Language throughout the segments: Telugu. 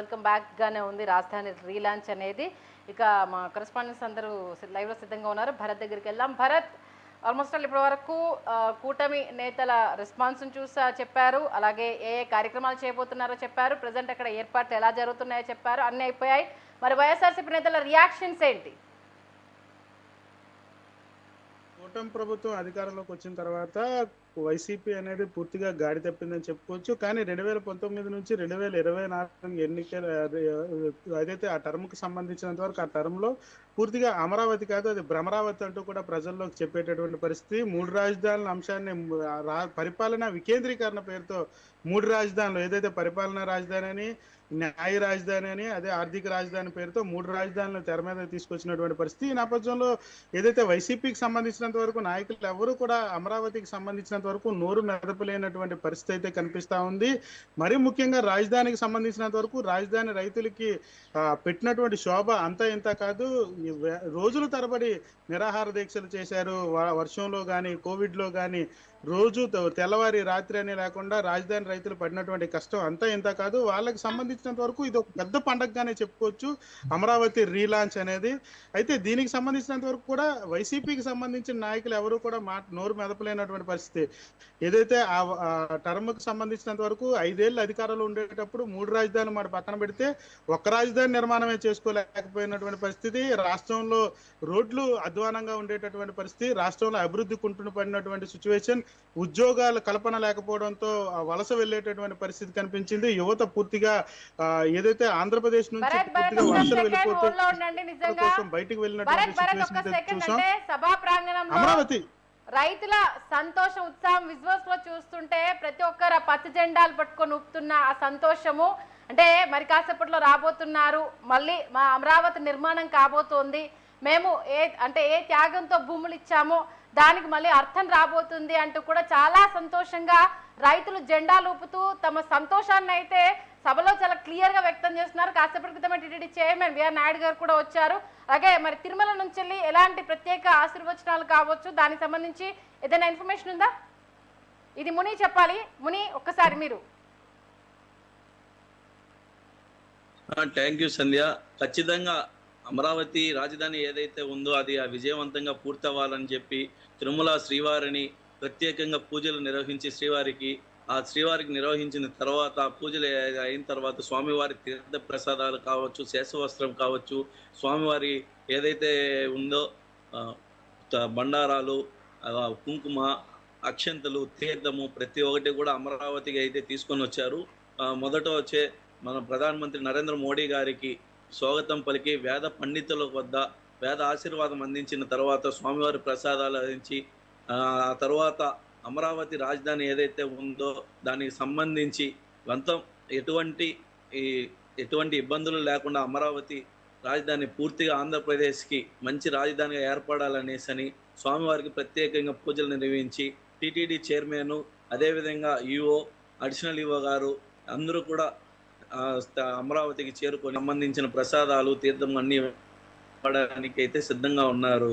వెల్కమ్ బ్యాక్ గానే ఉంది రాజధాని రీలాంచ్ అనేది. ఇక మా కరెస్పాండెంట్స్ అందరూ లైవ్లో సిద్ధంగా ఉన్నారు. భరత్ దగ్గరికి వెళ్దాం. భరత్, ఆల్మోస్ట్ ఆల్ ఇప్పటి వరకు కూటమి నేతల రెస్పాన్స్ను చూసా చెప్పారు, అలాగే ఏ ఏ కార్యక్రమాలు చేయబోతున్నారో చెప్పారు, ప్రజెంట్ అక్కడ ఏర్పాట్లు ఎలా జరుగుతున్నాయో చెప్పారు, అన్నీ అయిపోయాయి. మరి వైఎస్ఆర్సీపీ నేతల రియాక్షన్స్ ఏంటి? కూటమి ప్రభుత్వం అధికారంలోకి వచ్చిన తర్వాత వైసీపీ అనేది పూర్తిగా గాడి తప్పిందని చెప్పుకోవచ్చు. కానీ 2019 నుంచి 2024 ఎన్నికల ఏదైతే ఆ టర్మ్ కి సంబంధించినంత వరకు ఆ టర్మ్ లో పూర్తిగా అమరావతి కాదు, అది భ్రమరావతి అంటూ కూడా ప్రజల్లోకి చెప్పేటటువంటి పరిస్థితి. మూడు రాజధానుల అంశాన్ని పరిపాలన వికేంద్రీకరణ పేరుతో మూడు రాజధానులు, ఏదైతే పరిపాలనా రాజధాని అని, న్యాయ రాజధాని అని, అదే ఆర్థిక రాజధాని పేరుతో మూడు రాజధానులను తెర మీద తీసుకొచ్చినటువంటి పరిస్థితి. ఈ నేపథ్యంలో ఏదైతే వైసీపీకి సంబంధించినంత వరకు నాయకులు ఎవరు కూడా అమరావతికి సంబంధించినంత వరకు నోరు మెదపలేనటువంటి పరిస్థితి అయితే కనిపిస్తా ఉంది. మరీ ముఖ్యంగా రాజధానికి సంబంధించినంత వరకు రాజధాని రైతులకి పెట్టినటువంటి శోభ అంతా ఇంత కాదు. రోజుల తరబడి నిరాహార దీక్షలు చేశారు. వర్షంలో కానీ కోవిడ్లో కానీ రోజు తెల్లవారి రాత్రి అని లేకుండా రాజధాని రైతులు పడినటువంటి కష్టం అంతా ఇంత కాదు. వాళ్ళకి సంబంధించినంత వరకు ఇది ఒక పెద్ద పండగగానే చెప్పుకోవచ్చు అమరావతి రీలాంచ్ అనేది. అయితే దీనికి సంబంధించినంత వరకు కూడా వైసీపీకి సంబంధించిన నాయకులు ఎవరు కూడా నోరు మెదపలేనటువంటి పరిస్థితి. ఏదైతే ఆ టర్మ్కి సంబంధించినంత వరకు 5 ఏళ్ళు అధికారంలో ఉండేటప్పుడు మూడు రాజధానులు మాట పక్కన పెడితే ఒక్క రాజధాని నిర్మాణమే చేసుకోలేకపోయినటువంటి పరిస్థితి. రాష్ట్రంలో రోడ్లు అధ్వానంగా ఉండేటటువంటి పరిస్థితి, రాష్ట్రంలో అభివృద్ధి కుంటును పడినటువంటి సిచ్యువేషన్, ఉద్యోగాల కల్పన లేకపోవడంతో వలస వెళ్ళేటటువంటి పరిస్థితి కనిపించింది. యువత పూర్తిగా ఏదైతే ఆంధ్రప్రదేశ్ నుంచి పూర్తిగా వలసలు వెళ్ళిపోతే కోసం బయటికి వెళ్ళినటువంటి సిచ్యువేషన్ చూసాం. అమరావతి రైతుల సంతోషం, ఉత్సాహం విజువల్స్ లో చూస్తుంటే ప్రతి ఒక్కరు పచ్చ జెండాలు పట్టుకొని ఊపుతున్న ఆ సంతోషము, అంటే మరి కాసేపట్లో రాబోతున్నారు, మళ్ళీ మా అమరావతి నిర్మాణం కాబోతోంది, మేము ఏ త్యాగంతో భూములు ఇచ్చామో దానికి మళ్ళీ అర్థం రాబోతుంది అంటూ కూడా చాలా సంతోషంగా రైతులు జెండాలు ఊపుతూ తమ సంతోషాన్ని అయితే సభలో చాలా క్లియర్ గా వ్యక్తం చేస్తున్నారు. కాసేపటి క్రితమే టీటీడీ చైర్మన్ బిఆర్ నాయుడు గారు కూడా వచ్చారు. అలాగే మరి తిరుమల నుంచి వెళ్ళి ఎలాంటి ప్రత్యేక ఆశీర్వచనాలు కావచ్చు, దానికి సంబంధించి ఏదైనా ఇన్ఫర్మేషన్ ఉందా? ఇది ముని చెప్పాలి. ముని, ఒక్కసారి మీరు. థ్యాంక్ యూ సంధ్య. ఖచ్చితంగా అమరావతి రాజధాని ఏదైతే ఉందో అది విజయవంతంగా పూర్తవ్వాలని చెప్పి తిరుమల శ్రీవారిని ప్రత్యేకంగా పూజలు నిర్వహించి శ్రీవారికి నిర్వహించిన తర్వాత పూజలు అయిన తర్వాత స్వామివారి తీర్థ ప్రసాదాలు కావచ్చు, శేషవస్త్రం కావచ్చు, స్వామివారి ఏదైతే ఉందో బండారాలు, కుంకుమ, అక్షంతలు, తీర్థము ప్రతి ఒక్కటి కూడా అమరావతికి అయితే తీసుకొని వచ్చారు. మొదట వచ్చే మన ప్రధానమంత్రి నరేంద్ర మోడీ గారికి స్వాగతం పలికి వేద పండితుల వద్ద వేద ఆశీర్వాదం అందించిన తర్వాత స్వామివారి ప్రసాదాలు అందించి ఆ తర్వాత అమరావతి రాజధాని ఏదైతే ఉందో దానికి సంబంధించి ఎటువంటి ఇబ్బందులు లేకుండా అమరావతి రాజధాని పూర్తిగా ఆంధ్రప్రదేశ్కి మంచి రాజధానిగా ఏర్పడాలనేసని స్వామివారికి ప్రత్యేకంగా పూజలు నిర్వహించి టీటీడీ చైర్మన్, అదేవిధంగా ఈఓ, అడిషనల్ ఈఓ గారు అందరూ కూడా అమరావతికి చేరుకొని సంబంధించిన ప్రసాదాలు, తీర్థం అన్ని ఇవ్వడానికి అయితే సిద్ధంగా ఉన్నారు.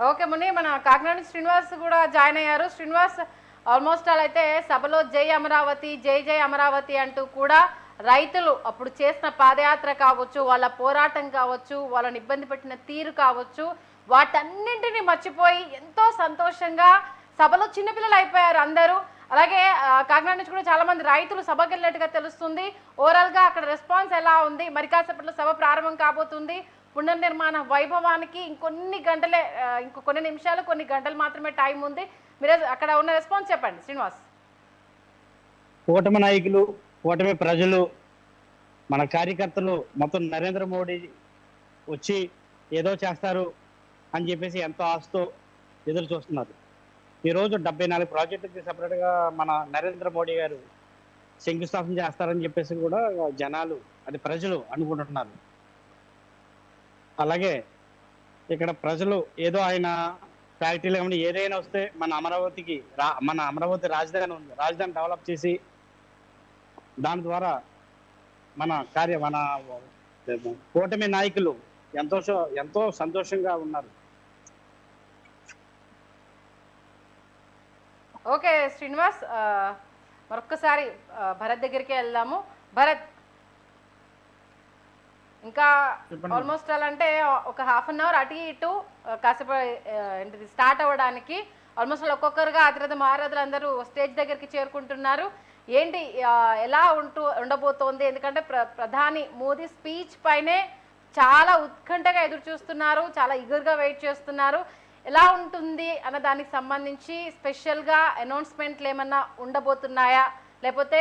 ఓకే ముని, మన కాకినాడ శ్రీనివాస్ కూడా జాయిన్ అయ్యారు. శ్రీనివాస్, ఆల్మోస్ట్ ఆల్ అయితే సభలో జై అమరావతి, జై జై అమరావతి అంటూ కూడా రైతులు అప్పుడు చేసిన పాదయాత్ర కావచ్చు, వాళ్ళ పోరాటం కావచ్చు, వాళ్ళని ఇబ్బంది పెట్టిన తీరు కావచ్చు, వాటన్నింటినీ మర్చిపోయి ఎంతో సంతోషంగా సభలో చిన్నపిల్లలు అయిపోయారు అందరూ. అలాగే కాకినాడ నుంచి కూడా చాలా మంది రైతులు సభకి వెళ్ళినట్టుగా తెలుస్తుంది. ఓవరాల్ గా అక్కడ రెస్పాన్స్ ఎలా ఉంది? మరి కాసేపట్లో సభ ప్రారంభం కాబోతుంది. పునర్నిర్మాణ వైభవానికి ఇంకొన్ని నిమిషాలు, కొన్ని గంటలు మాత్రమే టైం ఉంది. మీరు అక్కడ ఉన్న రెస్పాన్స్ చెప్పండి శ్రీనివాస్. కూటమి నాయకులు, కూటమి ప్రజలు, మన కార్యకర్తలు మొత్తం నరేంద్ర మోడీ వచ్చి ఏదో చేస్తారు అని చెప్పేసి ఎంతో ఆశతో ఎదురు చూస్తున్నారు. ఈరోజు 74 ప్రాజెక్టులకి సపరేట్గా మన నరేంద్ర మోడీ గారు శంకుస్థాపన చేస్తారని చెప్పేసి కూడా జనాలు, అది ప్రజలు అనుకుంటున్నారు. అలాగే ఇక్కడ ప్రజలు ఏదో ఆయన ఫ్యాక్టరీలు ఏమైనా ఏదైనా వస్తే మన అమరావతి రాజధాని ఉంది, రాజధాని డెవలప్ చేసి దాని ద్వారా మన కూటమి నాయకులు ఎంతో సంతోషంగా ఉన్నారు. ఓకే శ్రీనివాస్, మరొక్కసారి భరత్ దగ్గరికి వెళ్దాము. భరత్, ఇంకా చెప్పండి. ఆల్మోస్ట్ అలా అంటే ఒక హాఫ్ అన్ అవర్ అటు ఇటు కాసేపు ఏంటిది స్టార్ట్ అవ్వడానికి ఆల్మోస్ట్ ఒక్కొక్కరుగా అతిరథ మహారథులు అందరూ స్టేజ్ దగ్గరికి చేరుకుంటున్నారు. ఏంటి ఎలా ఉండబోతోంది? ఎందుకంటే ప్రధాని మోదీ స్పీచ్ పైనే చాలా ఉత్కంఠగా ఎదురు చూస్తున్నారు, చాలా ఈగర్గా వెయిట్ చేస్తున్నారు. ఎలా ఉంటుంది అన్న దానికి సంబంధించి స్పెషల్గా అనౌన్స్మెంట్లు ఏమన్నా ఉండబోతున్నాయా, లేకపోతే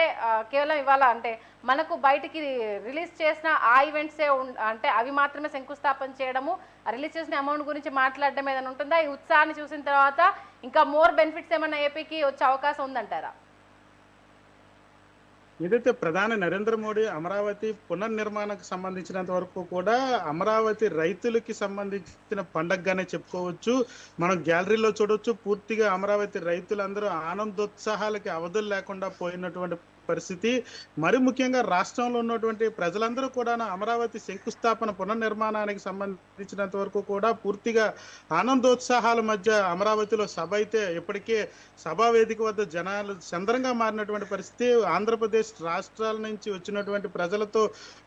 కేవలం ఇవాళ అంటే మనకు బయటికి రిలీజ్ చేసిన ఆ ఈవెంట్సే అంటే అవి మాత్రమే శంకుస్థాపన చేయడము, రిలీజ్ చేసిన అమౌంట్ గురించి మాట్లాడడం ఏదైనా ఉంటుందా? ఈ ఉత్సాహాన్ని చూసిన తర్వాత ఇంకా మోర్ బెనిఫిట్స్ ఏమన్నా ఏపీకి వచ్చే అవకాశం ఉందంటారా? ఏదైతే ప్రధాని నరేంద్ర మోడీ అమరావతి పునర్నిర్మాణానికి సంబంధించినంత వరకు కూడా అమరావతి రైతులకి సంబంధించిన పండగగానే చెప్పుకోవచ్చు. మనం గ్యాలరీలో చూడొచ్చు, పూర్తిగా అమరావతి రైతులందరూ ఆనందోత్సాహాలకి అవధులు లేకుండా పోయినటువంటి పరిస్థితి. మరి ముఖ్యంగా రాష్ట్రంలో ఉన్నటువంటి ప్రజలందరూ కూడా అమరావతి శంకుస్థాపన పునర్నిర్మాణానికి సంబంధించినంత వరకు కూడా పూర్తిగా ఆనందోత్సాహాల మధ్య అమరావతిలో సభ అయితే ఇప్పటికే సభా వేదిక వద్ద జనాలు చంద్రంగా మారినటువంటి పరిస్థితి. ఆంధ్రప్రదేశ్ రాష్ట్రాల నుంచి వచ్చినటువంటి ప్రజలతో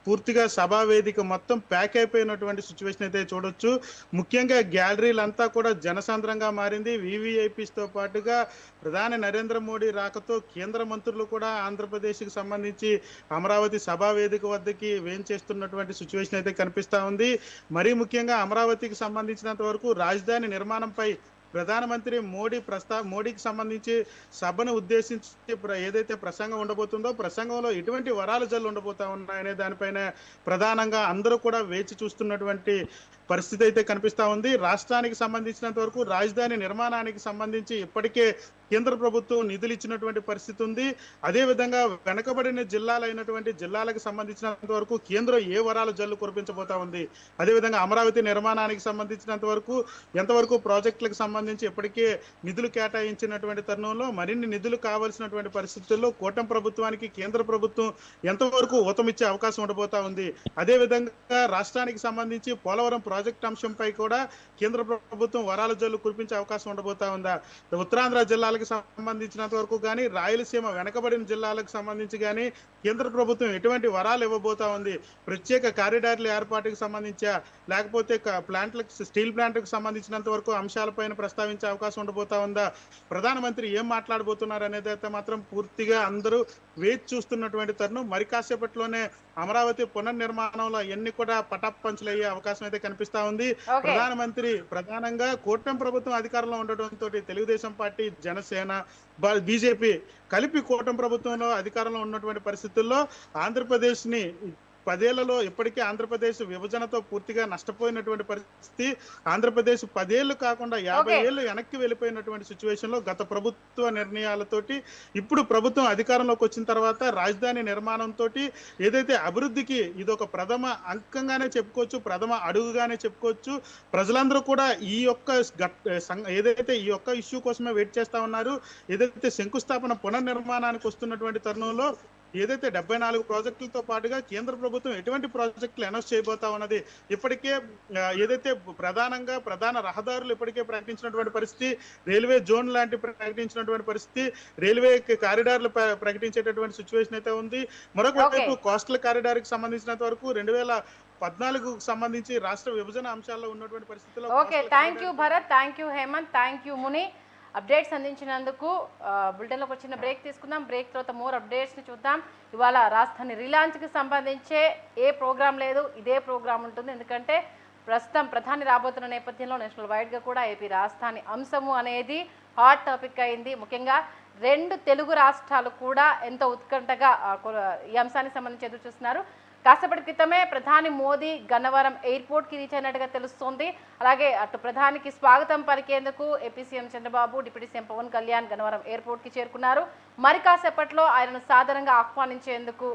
పూర్తిగా సభా వేదిక మొత్తం ప్యాక్ అయిపోయినటువంటి సిచ్యువేషన్ అయితే చూడొచ్చు. ముఖ్యంగా గ్యాలరీలంతా కూడా జనసాంద్రంగా మారింది. వివిఐపీస్తో పాటుగా ప్రధాని నరేంద్ర మోడీ రాకతో కేంద్ర మంత్రులు కూడా ఆంధ్రప్రదేశ్కి సంబంధించి అమరావతి సభా వేదిక వద్దకి వేంచేస్తున్నటువంటి సిచ్యువేషన్ అయితే కనిపిస్తూ ఉంది. మరీ ముఖ్యంగా అమరావతికి సంబంధించినంత వరకు రాజధాని నిర్మాణంపై ప్రధానమంత్రి మోడీకి సంబంధించి సభను ఉద్దేశించి ఏదైతే ప్రసంగం ఉండబోతుందో ప్రసంగంలో ఎటువంటి వరాల జల్లు ఉండబోతా ఉన్నాయనే దానిపైన ప్రధానంగా అందరూ కూడా వేచి చూస్తున్నటువంటి పరిస్థితి అయితే కనిపిస్తూ ఉంది. రాష్ట్రానికి సంబంధించినంత వరకు రాజధాని నిర్మాణానికి సంబంధించి ఇప్పటికే కేంద్ర ప్రభుత్వం నిధులు ఇచ్చినటువంటి పరిస్థితి ఉంది. అదేవిధంగా వెనకబడిన జిల్లాలకు సంబంధించినంత వరకు కేంద్రం ఏ వరాల జల్లు కురిపించబోతా ఉంది. అదేవిధంగా అమరావతి నిర్మాణానికి సంబంధించినంత వరకు ఎంతవరకు ప్రాజెక్టులకు సంబంధించి ఇప్పటికే నిధులు కేటాయించినటువంటి తరుణంలో మరిన్ని నిధులు కావాల్సినటువంటి పరిస్థితుల్లో కూటమి ప్రభుత్వానికి కేంద్ర ప్రభుత్వం ఎంతవరకు ఊతమిచ్చే అవకాశం ఉండబోతా ఉంది. అదేవిధంగా రాష్ట్రానికి సంబంధించి పోలవరం ప్రాజెక్ట్ అంశంపై కూడా కేంద్ర ప్రభుత్వం వరాల జల్లు కురిపించే అవకాశం ఉండబోతా ఉందా? ఉత్తరాంధ్ర జిల్లాలకు సంబంధించినంత వరకు కానీ రాయలసీమ వెనకబడిన జిల్లాలకు సంబంధించి కానీ కేంద్ర ప్రభుత్వం ఎటువంటి వరాలు ఇవ్వబోతా ఉంది? ప్రత్యేక కారిడార్ల ఏర్పాటుకు సంబంధించా, లేకపోతే స్టీల్ ప్లాంట్లకు సంబంధించినంత వరకు అంశాలపైన ప్రస్తావించే అవకాశం ఉండబోతా ఉందా? ప్రధానమంత్రి ఏం మాట్లాడబోతున్నారు అనేది అయితే మాత్రం పూర్తిగా అందరూ వేచి చూస్తున్నటువంటి తరుణం. మరి కాసేపట్లోనే అమరావతి పునర్నిర్మాణంలో ఎన్ని కూడా పటాపంచులయ్యే అవకాశం అయితే కనిపిస్తా ఉంది. ప్రధానంగా కూటమి ప్రభుత్వం అధికారంలో ఉండటంతో తెలుగుదేశం పార్టీ, జనసేన, బీజేపీ కలిపి కూటమి ప్రభుత్వంలో అధికారంలో ఉన్నటువంటి పరిస్థితుల్లో ఆంధ్రప్రదేశ్ ని 10 ఏళ్లలో ఇప్పటికే ఆంధ్రప్రదేశ్ విభజనతో పూర్తిగా నష్టపోయినటువంటి పరిస్థితి. ఆంధ్రప్రదేశ్ 10 ఏళ్లు కాకుండా 50 ఏళ్లు వెనక్కి వెళ్ళిపోయినటువంటి సిచ్యువేషన్ లో గత ప్రభుత్వ నిర్ణయాలతోటి ఇప్పుడు ప్రభుత్వం అధికారంలోకి వచ్చిన తర్వాత రాజధాని నిర్మాణంతో ఏదైతే అభివృద్ధికి ఇదొక ప్రథమ అంకంగానే చెప్పుకోవచ్చు, ప్రథమ అడుగుగానే చెప్పుకోవచ్చు. ప్రజలందరూ కూడా ఈ యొక్క ఇష్యూ కోసమే వెయిట్ చేస్తా ఉన్నారు. ఏదైతే శంకుస్థాపన పునర్నిర్మాణానికి వస్తున్నటువంటి తరుణంలో ఏదైతే 74 ప్రాజెక్టులతో పాటుగా కేంద్ర ప్రభుత్వం ఎటువంటి ప్రాజెక్టులు అనౌన్స్ చేయబోతా ఉన్నది. ఇప్పటికే ఏదైతే ప్రధాన రహదారులు ఇప్పటికే ప్రకటించినటువంటి పరిస్థితి, రైల్వే జోన్ లాంటి ప్రకటించినటువంటి పరిస్థితి, రైల్వే కారిడార్లు ప్రకటించేటటువంటి సిచ్యువేషన్ అయితే ఉంది. మరొక వైపు కోస్టల్ కారిడార్ కి సంబంధించినంత వరకు 2014కు సంబంధించి రాష్ట్ర విభజన అంశాల్లో ఉన్నటువంటి పరిస్థితుల్లో. Okay, thank you Bharat, thank you Hemant, thank you Muni. Updates అందించినందుకు. బులెటిన్లోకి వచ్చిన బ్రేక్ తీసుకుందాం. బ్రేక్ తర్వాత మోర్ అప్డేట్స్ని చూద్దాం. ఇవాళ రాజధాని రిలాంచ్కి సంబంధించే ఏ ప్రోగ్రాం లేదు, ఇదే ప్రోగ్రాం ఉంటుంది. ఎందుకంటే ప్రస్తుతం ప్రధాని రాబోతున్న నేపథ్యంలో నేషనల్ వైడ్గా కూడా ఏపీ రాజధాని అంశము అనేది హాట్ టాపిక్ అయింది. ముఖ్యంగా 2 తెలుగు రాష్ట్రాలు కూడా ఎంతో ఉత్కంఠగా ఈ అంశానికి సంబంధించి ఎదురు చూస్తున్నారు. కాసేపటి క్రితమే ప్రధాని మోదీ గన్నవరం ఎయిర్పోర్ట్కి రీచ్ అయినట్టుగా తెలుస్తోంది. అలాగే అటు ప్రధానికి స్వాగతం పలికేందుకు AP CM Chandrababu, deputy CM Pawan Kalyan Gannavaram ఎయిర్పోర్ట్కి చేరుకున్నారు. మరి కాసేపట్లో ఆయనను సాధారణంగా ఆహ్వానించేందుకు